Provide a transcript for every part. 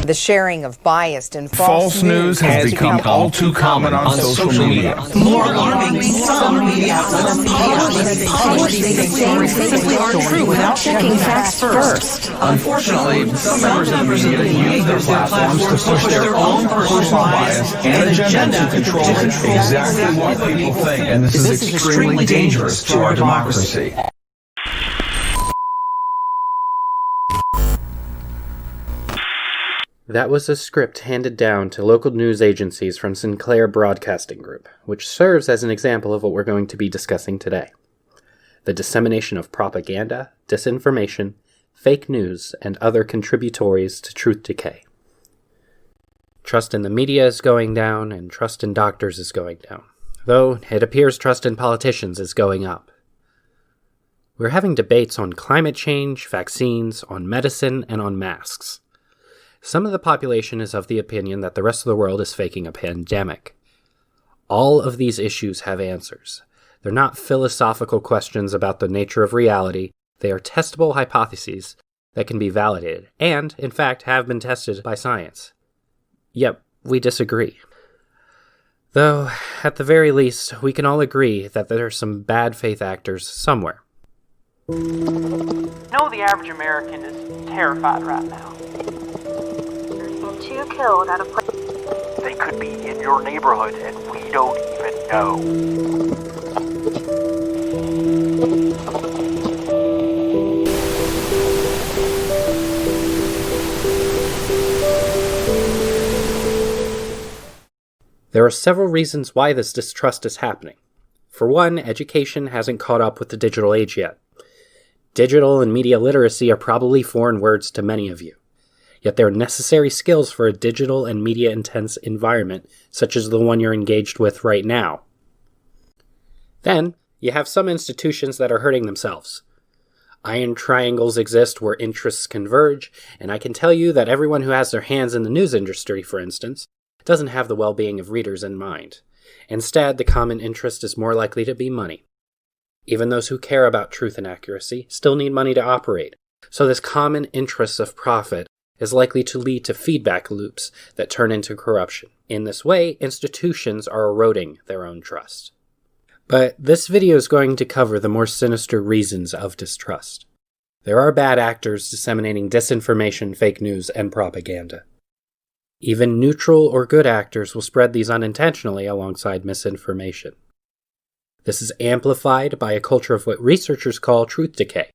The sharing of biased and false news has become all too common on social media. More alarming, some media outlets publish things that aren't true without checking facts first. Unfortunately, some members of the media use their platforms to push their own personal bias and agenda to control exactly what people think, and this is extremely dangerous to our democracy. That was a script handed down to local news agencies from Sinclair Broadcasting Group, which serves as an example of what we're going to be discussing today. The dissemination of propaganda, disinformation, fake news, and other contributories to truth decay. Trust in the media is going down, and trust in doctors is going down, though it appears trust in politicians is going up. We're having debates on climate change, vaccines, on medicine, and on masks. Some of the population is of the opinion that the rest of the world is faking a pandemic. All of these issues have answers. They're not philosophical questions about the nature of reality. They are testable hypotheses that can be validated, and, in fact, have been tested by science. Yet, we disagree. Though, at the very least, we can all agree that there are some bad faith actors somewhere. No, the average American is terrified right now. Two killed at a place. They could be in your neighborhood and we don't even know. There are several reasons why this distrust is happening. For one, education hasn't caught up with the digital age yet. Digital and media literacy are probably foreign words to many of you. Yet they're necessary skills for a digital and media-intense environment, such as the one you're engaged with right now. Then, you have some institutions that are hurting themselves. Iron triangles exist where interests converge, and I can tell you that everyone who has their hands in the news industry, for instance, doesn't have the well-being of readers in mind. Instead, the common interest is more likely to be money. Even those who care about truth and accuracy still need money to operate, so this common interest of profit is likely to lead to feedback loops that turn into corruption. In this way, institutions are eroding their own trust. But this video is going to cover the more sinister reasons of distrust. There are bad actors disseminating disinformation, fake news, and propaganda. Even neutral or good actors will spread these unintentionally alongside misinformation. This is amplified by a culture of what researchers call truth decay,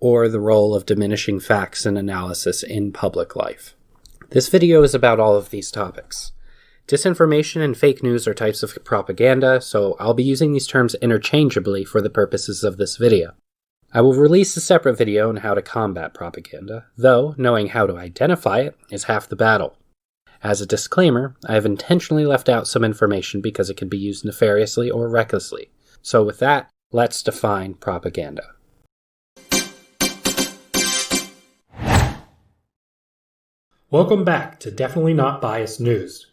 or the role of diminishing facts and analysis in public life. This video is about all of these topics. Disinformation and fake news are types of propaganda, so I'll be using these terms interchangeably for the purposes of this video. I will release a separate video on how to combat propaganda, though knowing how to identify it is half the battle. As a disclaimer, I have intentionally left out some information because it can be used nefariously or recklessly. So with that, let's define propaganda. Welcome back to Definitely Not Biased News.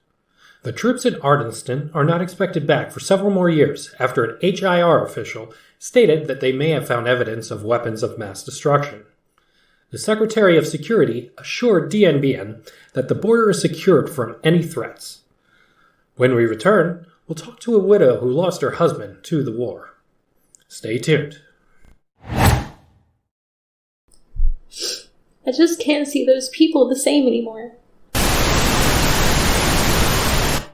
The troops at Ardenston are not expected back for several more years after an HIR official stated that they may have found evidence of weapons of mass destruction. The Secretary of Security assured DNBN that the border is secured from any threats. When we return, we'll talk to a widow who lost her husband to the war. Stay tuned. I just can't see those people the same anymore.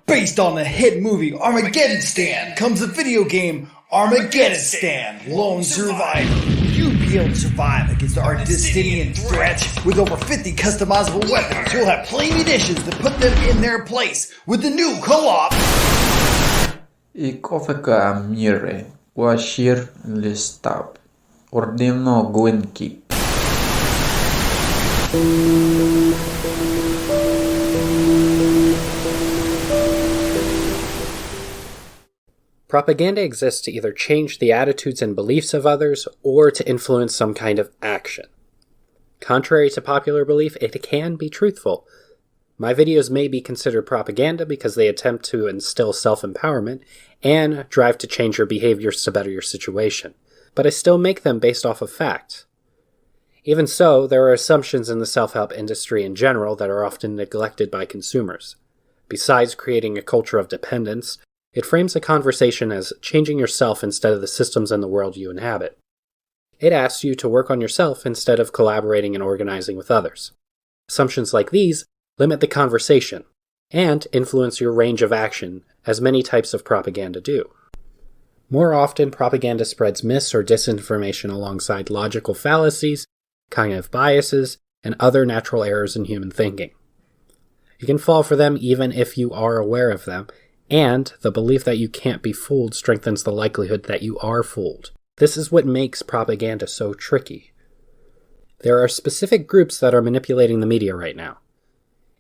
Based on the hit movie Armageddon Stand comes a video game Armageddon Stand Lone Survivor. You'll be able to survive against the Ardistinian threat. With over 50 customizable weapons, you'll have plenty of munitions to put them in their place with the new co-op. Ikofeka mire, washir listab, ordino gwenki. Propaganda exists to either change the attitudes and beliefs of others or to influence some kind of action. Contrary to popular belief, it can be truthful. My videos may be considered propaganda because they attempt to instill self-empowerment and drive to change your behaviors to better your situation, but I still make them based off of fact. Even so, there are assumptions in the self-help industry in general that are often neglected by consumers. Besides creating a culture of dependence, it frames the conversation as changing yourself instead of the systems and the world you inhabit. It asks you to work on yourself instead of collaborating and organizing with others. Assumptions like these limit the conversation and influence your range of action, as many types of propaganda do. More often, propaganda spreads mis- or disinformation alongside logical fallacies, cognitive biases, and other natural errors in human thinking. You can fall for them even if you are aware of them, and the belief that you can't be fooled strengthens the likelihood that you are fooled. This is what makes propaganda so tricky. There are specific groups that are manipulating the media right now.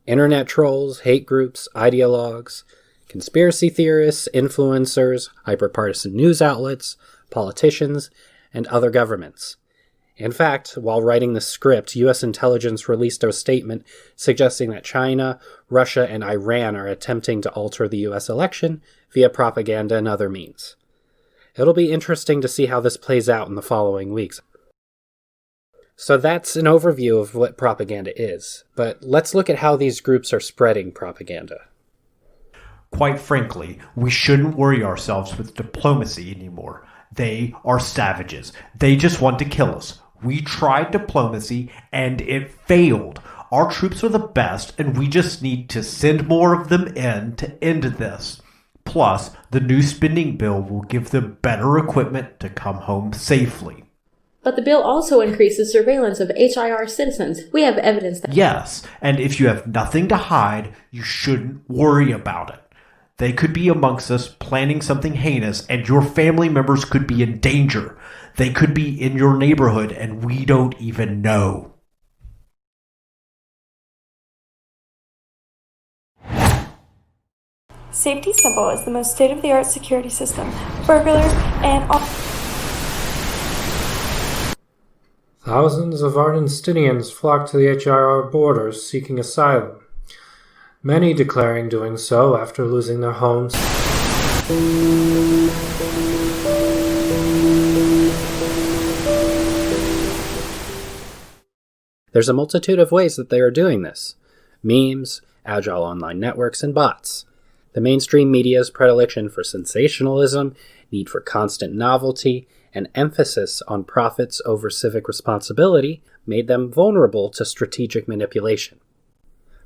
Internet trolls, hate groups, ideologues, conspiracy theorists, influencers, hyperpartisan news outlets, politicians, and other governments. In fact, while writing the script, U.S. intelligence released a statement suggesting that China, Russia, and Iran are attempting to alter the U.S. election via propaganda and other means. It'll be interesting to see how this plays out in the following weeks. So that's an overview of what propaganda is, but let's look at how these groups are spreading propaganda. Quite frankly, we shouldn't worry ourselves with diplomacy anymore. They are savages. They just want to kill us. We tried diplomacy and it failed. Our troops are the best and we just need to send more of them in to end this. Plus, the new spending bill will give them better equipment to come home safely. But the bill also increases surveillance of HIR citizens. We have evidence that... Yes, and if you have nothing to hide, you shouldn't worry about it. They could be amongst us planning something heinous, and your family members could be in danger. They could be in your neighborhood, and we don't even know. Safety Symbol is the most state-of-the-art security system. Burglars and all... Thousands of Ardenstinians flocked to the HIR borders seeking asylum, many declaring doing so after losing their homes. There's a multitude of ways that they are doing this. Memes, agile online networks, and bots. The mainstream media's predilection for sensationalism, need for constant novelty, and emphasis on profits over civic responsibility made them vulnerable to strategic manipulation.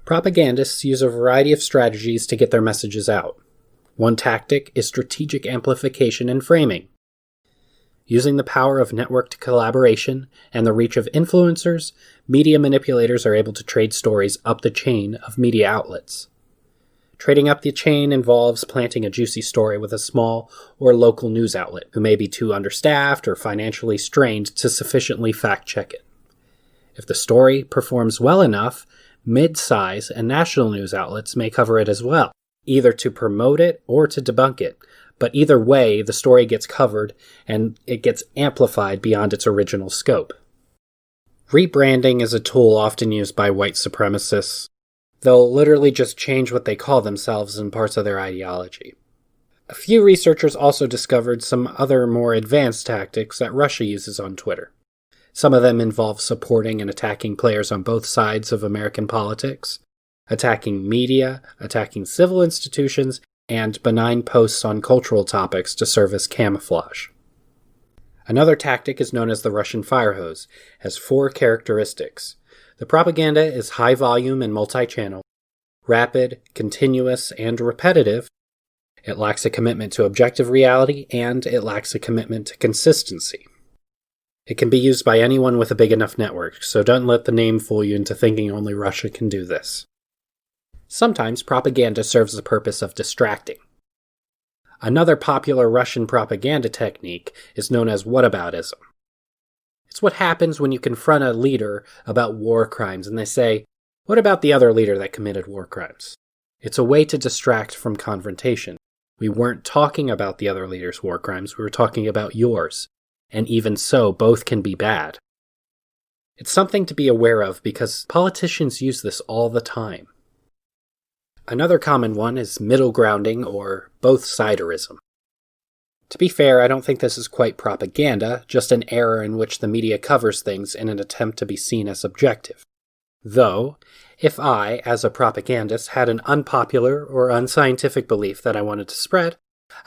Propagandists use a variety of strategies to get their messages out. One tactic is strategic amplification and framing. Using the power of networked collaboration and the reach of influencers, media manipulators are able to trade stories up the chain of media outlets. Trading up the chain involves planting a juicy story with a small or local news outlet who may be too understaffed or financially strained to sufficiently fact-check it. If the story performs well enough, mid-size and national news outlets may cover it as well, either to promote it or to debunk it, but either way, the story gets covered and it gets amplified beyond its original scope. Rebranding is a tool often used by white supremacists. They'll literally just change what they call themselves in parts of their ideology. A few researchers also discovered some other more advanced tactics that Russia uses on Twitter. Some of them involve supporting and attacking players on both sides of American politics, attacking media, attacking civil institutions, and benign posts on cultural topics to serve as camouflage. Another tactic is known as the Russian fire hose, has 4 characteristics. The propaganda is high volume and multi-channel, rapid, continuous, and repetitive. It lacks a commitment to objective reality, and it lacks a commitment to consistency. It can be used by anyone with a big enough network, so don't let the name fool you into thinking only Russia can do this. Sometimes propaganda serves the purpose of distracting. Another popular Russian propaganda technique is known as whataboutism. It's what happens when you confront a leader about war crimes and they say, "What about the other leader that committed war crimes?" It's a way to distract from confrontation. We weren't talking about the other leader's war crimes, we were talking about yours. And even so, both can be bad. It's something to be aware of because politicians use this all the time. Another common one is middle grounding or both-siderism. To be fair, I don't think this is quite propaganda, just an error in which the media covers things in an attempt to be seen as objective. Though, if I, as a propagandist, had an unpopular or unscientific belief that I wanted to spread,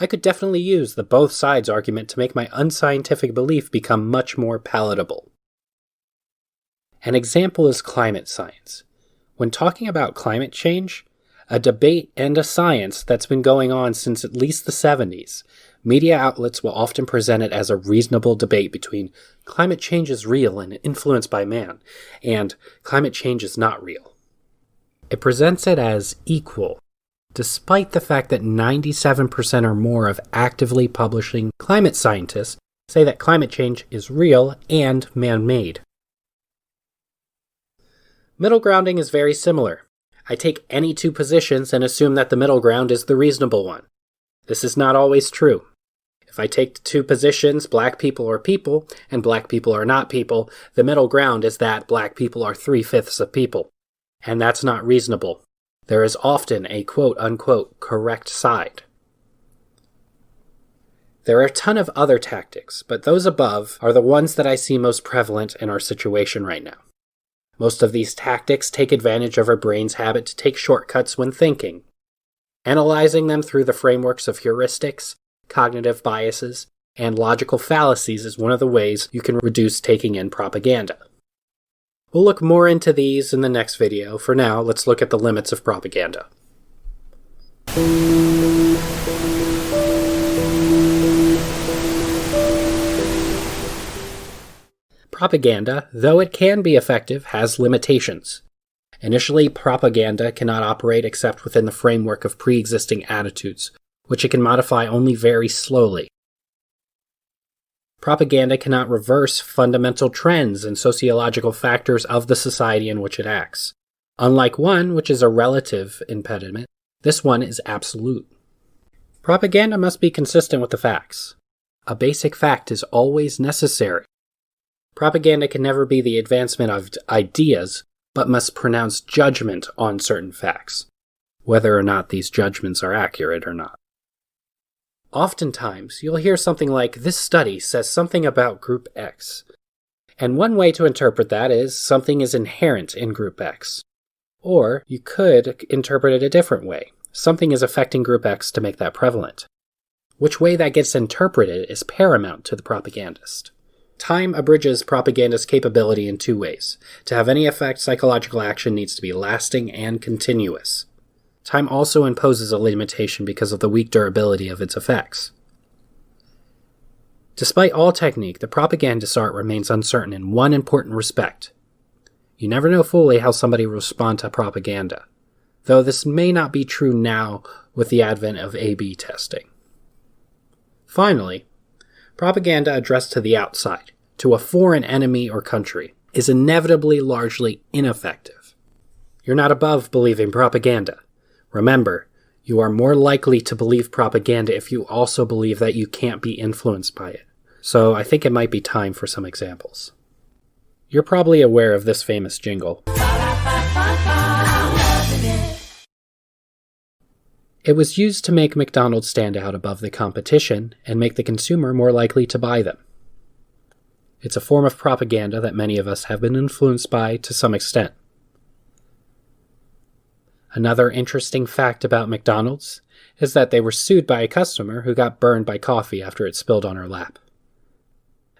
I could definitely use the both sides argument to make my unscientific belief become much more palatable. An example is climate science. When talking about climate change, a debate and a science that's been going on since at least the 70s, media outlets will often present it as a reasonable debate between climate change is real and influenced by man, and climate change is not real. It presents it as equal, despite the fact that 97% or more of actively publishing climate scientists say that climate change is real and man-made. Middle grounding is very similar. I take any two positions and assume that the middle ground is the reasonable one. This is not always true. If I take the two positions, black people are people, and black people are not people, the middle ground is that black people are 3/5 of people. And that's not reasonable. There is often a quote-unquote correct side. There are a ton of other tactics, but those above are the ones that I see most prevalent in our situation right now. Most of these tactics take advantage of our brain's habit to take shortcuts when thinking. Analyzing them through the frameworks of heuristics, cognitive biases, and logical fallacies is one of the ways you can reduce taking in propaganda. We'll look more into these in the next video. For now, let's look at the limits of propaganda. Propaganda, though it can be effective, has limitations. Initially, propaganda cannot operate except within the framework of pre-existing attitudes, which it can modify only very slowly. Propaganda cannot reverse fundamental trends and sociological factors of the society in which it acts. Unlike one, which is a relative impediment, this one is absolute. Propaganda must be consistent with the facts. A basic fact is always necessary. Propaganda can never be the advancement of ideas, but must pronounce judgment on certain facts, whether or not these judgments are accurate or not. Oftentimes, you'll hear something like, "This study says something about Group X." And one way to interpret that is, something is inherent in Group X. Or, you could interpret it a different way. Something is affecting Group X to make that prevalent. Which way that gets interpreted is paramount to the propagandist. Time abridges propagandist's capability in two ways. To have any effect, psychological action needs to be lasting and continuous. Time also imposes a limitation because of the weak durability of its effects. Despite all technique, the propagandist's art remains uncertain in one important respect. You never know fully how somebody will respond to propaganda, though this may not be true now with the advent of A/B testing. Finally, propaganda addressed to the outside, to a foreign enemy or country, is inevitably largely ineffective. You're not above believing propaganda. Remember, you are more likely to believe propaganda if you also believe that you can't be influenced by it. So I think it might be time for some examples. You're probably aware of this famous jingle. It was used to make McDonald's stand out above the competition and make the consumer more likely to buy them. It's a form of propaganda that many of us have been influenced by to some extent. Another interesting fact about McDonald's is that they were sued by a customer who got burned by coffee after it spilled on her lap.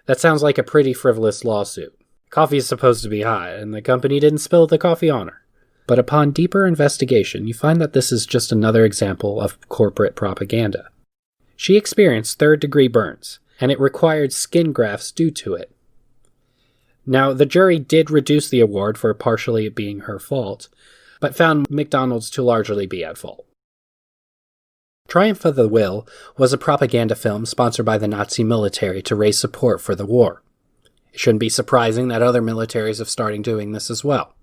That sounds like a pretty frivolous lawsuit. Coffee is supposed to be hot, and the company didn't spill the coffee on her. But upon deeper investigation, you find that this is just another example of corporate propaganda. She experienced third-degree burns, and it required skin grafts due to it. Now, the jury did reduce the award for partially it being her fault, but found McDonald's to largely be at fault. Triumph of the Will was a propaganda film sponsored by the Nazi military to raise support for the war. It shouldn't be surprising that other militaries have started doing this as well.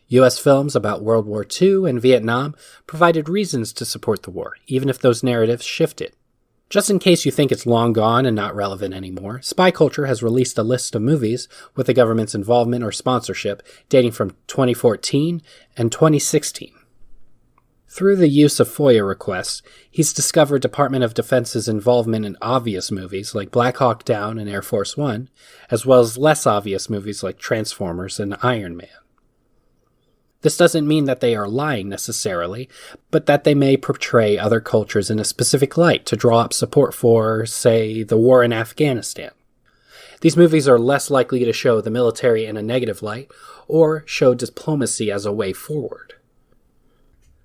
U.S. films about World War II and Vietnam provided reasons to support the war, even if those narratives shifted. Just in case you think it's long gone and not relevant anymore, Spy Culture has released a list of movies with the government's involvement or sponsorship dating from 2014 and 2016. Through the use of FOIA requests, he's discovered Department of Defense's involvement in obvious movies like Black Hawk Down and Air Force One, as well as less obvious movies like Transformers and Iron Man. This doesn't mean that they are lying necessarily, but that they may portray other cultures in a specific light to draw up support for, say, the war in Afghanistan. These movies are less likely to show the military in a negative light, or show diplomacy as a way forward.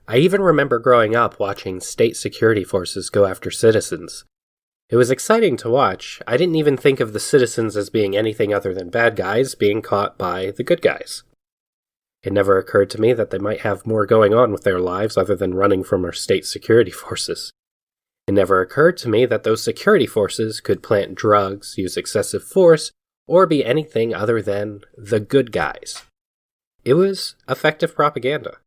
I even remember growing up watching state security forces go after citizens. It was exciting to watch. I didn't even think of the citizens as being anything other than bad guys being caught by the good guys. It never occurred to me that they might have more going on with their lives other than running from our state security forces. It never occurred to me that those security forces could plant drugs, use excessive force, or be anything other than the good guys. It was effective propaganda.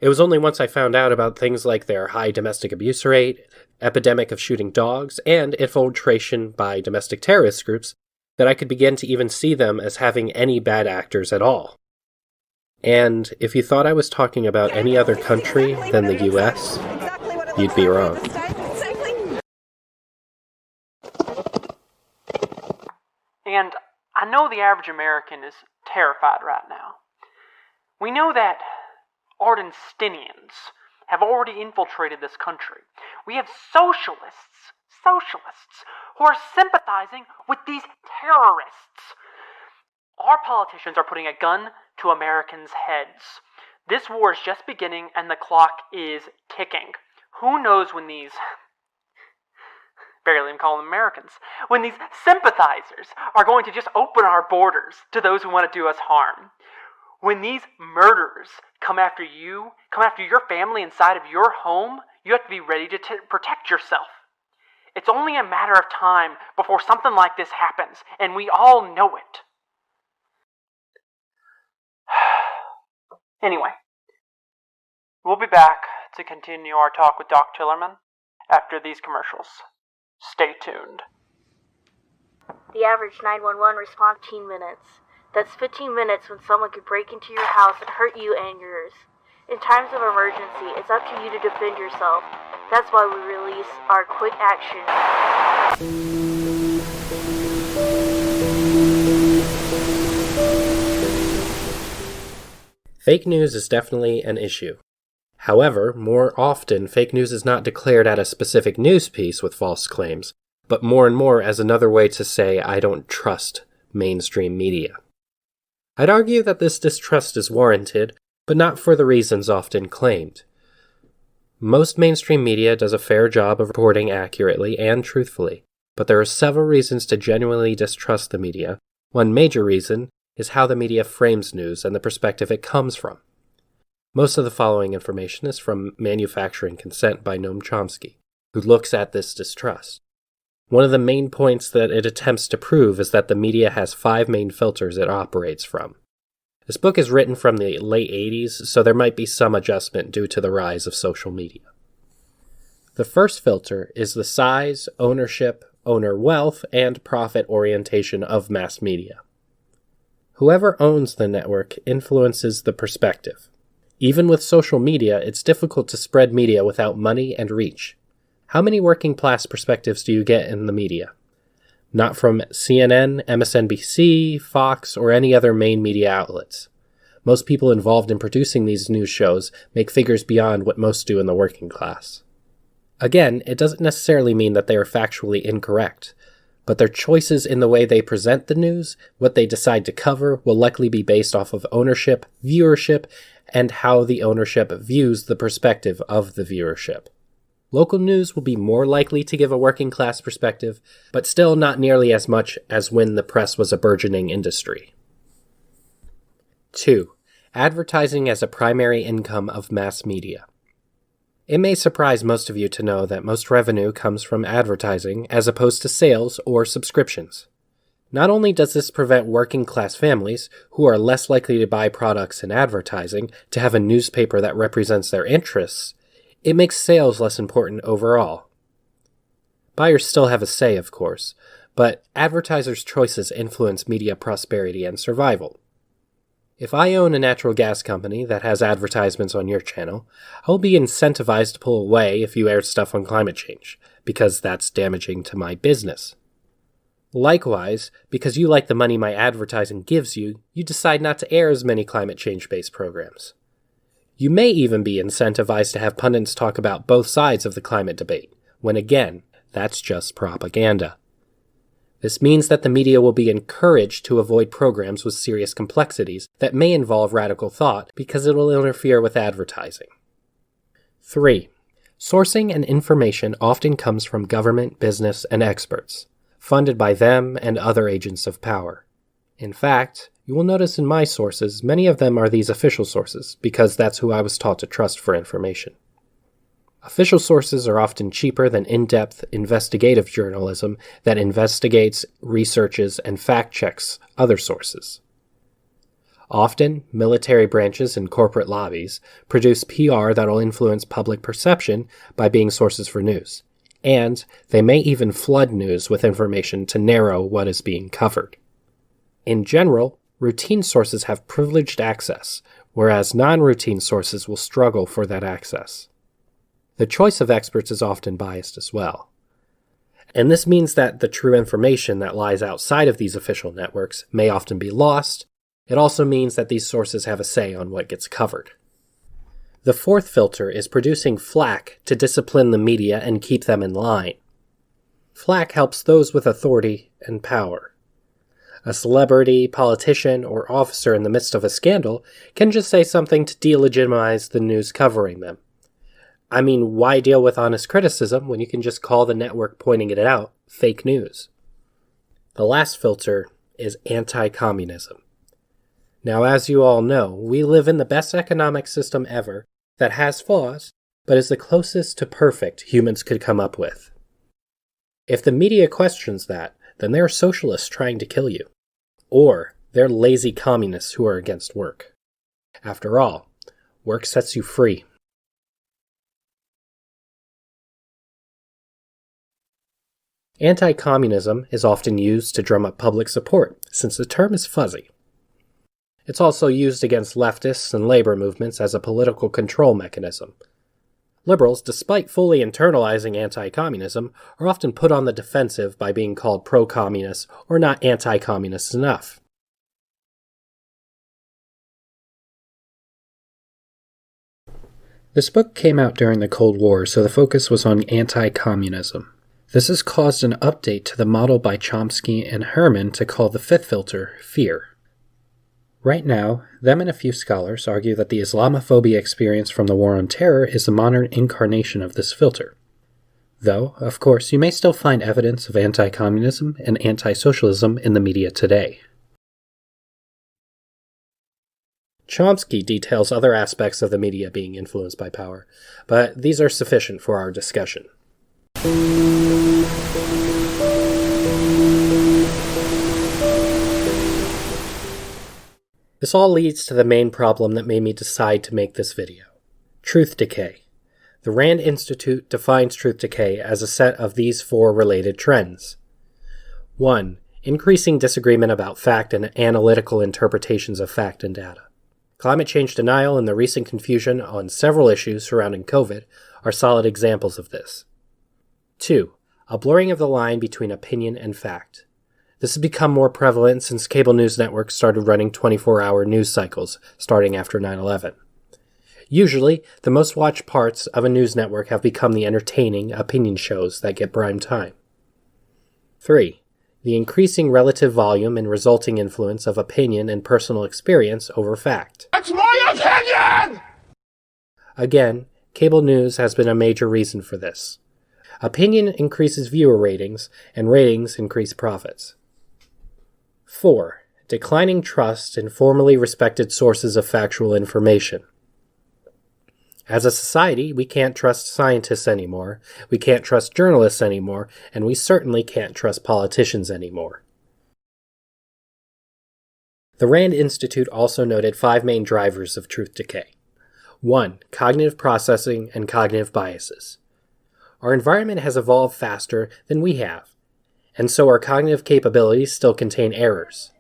It was only once I found out about things like their high domestic abuse rate, epidemic of shooting dogs, and infiltration by domestic terrorist groups that I could begin to even see them as having any bad actors at all. And if you thought I was talking about any other country than the US, you'd be wrong. And I know the average American is terrified right now. We know that Ardistinians have already infiltrated this country. We have socialists who are sympathizing with these terrorists. Our politicians are putting a gun to Americans' heads. This war is just beginning and the clock is ticking. Who knows when these, barely even call them Americans, when these sympathizers are going to just open our borders to those who want to do us harm. When these murderers come after you, come after your family inside of your home, you have to be ready to protect yourself. It's only a matter of time before something like this happens, and we all know it. Anyway, we'll be back to continue our talk with Doc Tillerman after these commercials. Stay tuned. The average 911 response 15 minutes. That's 15 minutes when someone could break into your house and hurt you and yours. In times of emergency, it's up to you to defend yourself. That's why we release our quick action. Fake news is definitely an issue. However, more often, fake news is not declared at a specific news piece with false claims, but more and more as another way to say, I don't trust mainstream media. I'd argue that this distrust is warranted, but not for the reasons often claimed. Most mainstream media does a fair job of reporting accurately and truthfully, but there are several reasons to genuinely distrust the media. One major reason is how the media frames news and the perspective it comes from. Most of the following information is from Manufacturing Consent by Noam Chomsky, who looks at this distrust. One of the main points that it attempts to prove is that the media has 5 main filters it operates from. This book is written from the late 80s, so there might be some adjustment due to the rise of social media. The first filter is the size, ownership, owner wealth, and profit orientation of mass media. Whoever owns the network influences the perspective. Even with social media, it's difficult to spread media without money and reach. How many working class perspectives do you get in the media? Not from CNN, MSNBC, Fox, or any other main media outlets. Most people involved in producing these news shows make figures beyond what most do in the working class. Again, it doesn't necessarily mean that they are factually incorrect, but their choices in the way they present the news, what they decide to cover, will likely be based off of ownership, viewership, and how the ownership views the perspective of the viewership. Local news will be more likely to give a working class perspective, but still not nearly as much as when the press was a burgeoning industry. 2. Advertising as a primary income of mass media. It may surprise most of you to know that most revenue comes from advertising as opposed to sales or subscriptions. Not only does this prevent working class families, who are less likely to buy products in advertising, to have a newspaper that represents their interests, it makes sales less important overall. Buyers still have a say, of course, but advertisers' choices influence media prosperity and survival. If I own a natural gas company that has advertisements on your channel, I will be incentivized to pull away if you air stuff on climate change, because that's damaging to my business. Likewise, because you like the money my advertising gives you, you decide not to air as many climate change-based programs. You may even be incentivized to have pundits talk about both sides of the climate debate, when again, that's just propaganda. This means that the media will be encouraged to avoid programs with serious complexities that may involve radical thought because it will interfere with advertising. 3. Sourcing and information often comes from government, business, and experts, funded by them and other agents of power. In fact, you will notice in my sources, many of them are these official sources, because that's who I was taught to trust for information. Official sources are often cheaper than in-depth investigative journalism that investigates, researches, and fact-checks other sources. Often, military branches and corporate lobbies produce PR that will influence public perception by being sources for news, and they may even flood news with information to narrow what is being covered. In general, routine sources have privileged access, whereas non-routine sources will struggle for that access. The choice of experts is often biased as well. And this means that the true information that lies outside of these official networks may often be lost. It also means that these sources have a say on what gets covered. The fourth filter is producing flack to discipline the media and keep them in line. Flack helps those with authority and power. A celebrity, politician, or officer in the midst of a scandal can just say something to delegitimize the news covering them. I mean, why deal with honest criticism when you can just call the network pointing it out fake news? The last filter is anti-communism. Now, as you all know, we live in the best economic system ever that has flaws, but is the closest to perfect humans could come up with. If the media questions that, then they're socialists trying to kill you. Or they're lazy communists who are against work. After all, work sets you free. Anti-communism is often used to drum up public support, since the term is fuzzy. It's also used against leftists and labor movements as a political control mechanism. Liberals, despite fully internalizing anti-communism, are often put on the defensive by being called pro-communist or not anti-communist enough. This book came out during the Cold War, so the focus was on anti-communism. This has caused an update to the model by Chomsky and Herman to call the fifth filter fear. Right now, them and a few scholars argue that the Islamophobia experience from the War on Terror is the modern incarnation of this filter. Though, of course, you may still find evidence of anti-communism and anti-socialism in the media today. Chomsky details other aspects of the media being influenced by power, but these are sufficient for our discussion. This all leads to the main problem that made me decide to make this video. Truth Decay. The Rand Institute defines Truth Decay as a set of these four related trends. 1. Increasing disagreement about fact and analytical interpretations of fact and data. Climate change denial and the recent confusion on several issues surrounding COVID are solid examples of this. 2. A blurring of the line between opinion and fact. This has become more prevalent since cable news networks started running 24-hour news cycles, starting after 9/11. Usually, the most watched parts of a news network have become the entertaining opinion shows that get prime time. 3. The increasing relative volume and resulting influence of opinion and personal experience over fact. That's my opinion! Again, cable news has been a major reason for this. Opinion increases viewer ratings, and ratings increase profits. 4. Declining trust in formerly respected sources of factual information. As a society, we can't trust scientists anymore, we can't trust journalists anymore, and we certainly can't trust politicians anymore. The Rand Institute also noted 5 main drivers of truth decay. 1. Cognitive processing and cognitive biases. Our environment has evolved faster than we have, and so our cognitive capabilities still contain errors.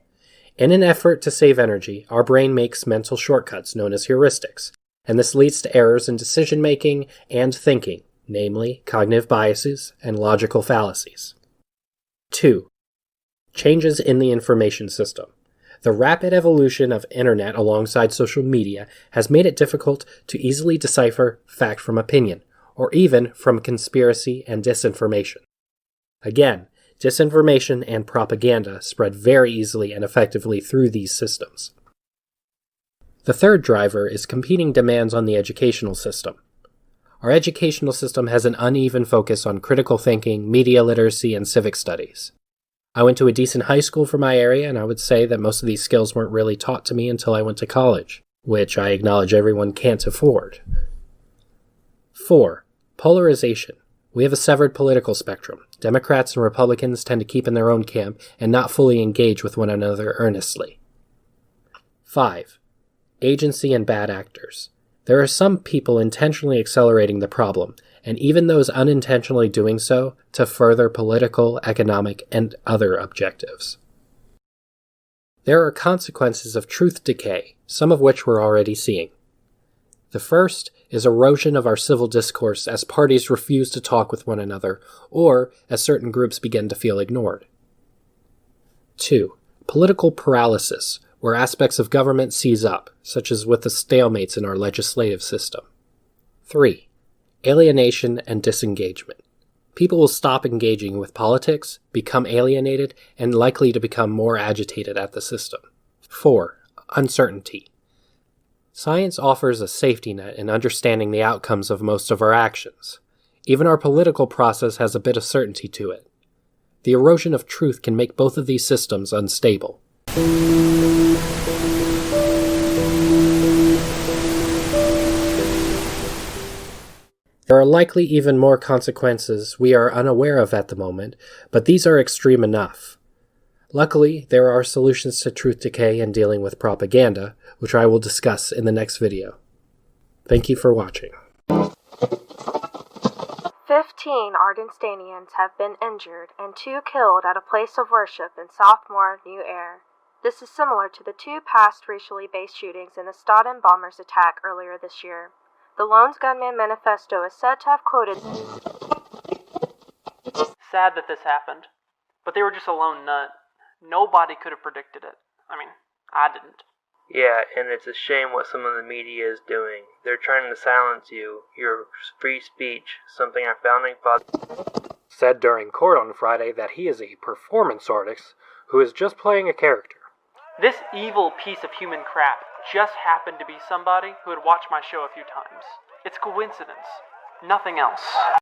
In an effort to save energy, our brain makes mental shortcuts known as heuristics, and this leads to errors in decision-making and thinking, namely cognitive biases and logical fallacies. 2. Changes in the information system. The rapid evolution of internet alongside social media has made it difficult to easily decipher fact from opinion, or even from conspiracy and disinformation. Again, disinformation and propaganda spread very easily and effectively through these systems. The third driver is competing demands on the educational system. Our educational system has an uneven focus on critical thinking, media literacy, and civic studies. I went to a decent high school for my area, and I would say that most of these skills weren't really taught to me until I went to college, which I acknowledge everyone can't afford. 4. Polarization. We have a severed political spectrum. Democrats and Republicans tend to keep in their own camp and not fully engage with one another earnestly. 5. Agency and bad actors. There are some people intentionally accelerating the problem, and even those unintentionally doing so to further political, economic, and other objectives. There are consequences of truth decay, some of which we're already seeing. The first is erosion of our civil discourse as parties refuse to talk with one another, or as certain groups begin to feel ignored. 2. Political paralysis, where aspects of government seize up, such as with the stalemates in our legislative system. 3. Alienation and disengagement. People will stop engaging with politics, become alienated, and likely to become more agitated at the system. 4. Uncertainty. Science offers a safety net in understanding the outcomes of most of our actions. Even our political process has a bit of certainty to it. The erosion of truth can make both of these systems unstable. There are likely even more consequences we are unaware of at the moment, but these are extreme enough. Luckily, there are solutions to truth decay and dealing with propaganda, which I will discuss in the next video. Thank you for watching. 15 Ardenstanians have been injured and 2 killed at a place of worship in Southmore, New Air. This is similar to the 2 past racially based shootings in the Stoughton bombers' attack earlier this year. The Lone's Gunman manifesto is said to have quoted, Sad that this happened, but they were just a lone nut. Nobody could have predicted it. I mean, I didn't. Yeah, and it's a shame what some of the media is doing. They're trying to silence you, your free speech, something our founding fathers said during court on Friday that he is a performance artist who is just playing a character. This evil piece of human crap just happened to be somebody who had watched my show a few times. It's coincidence. Nothing else. "...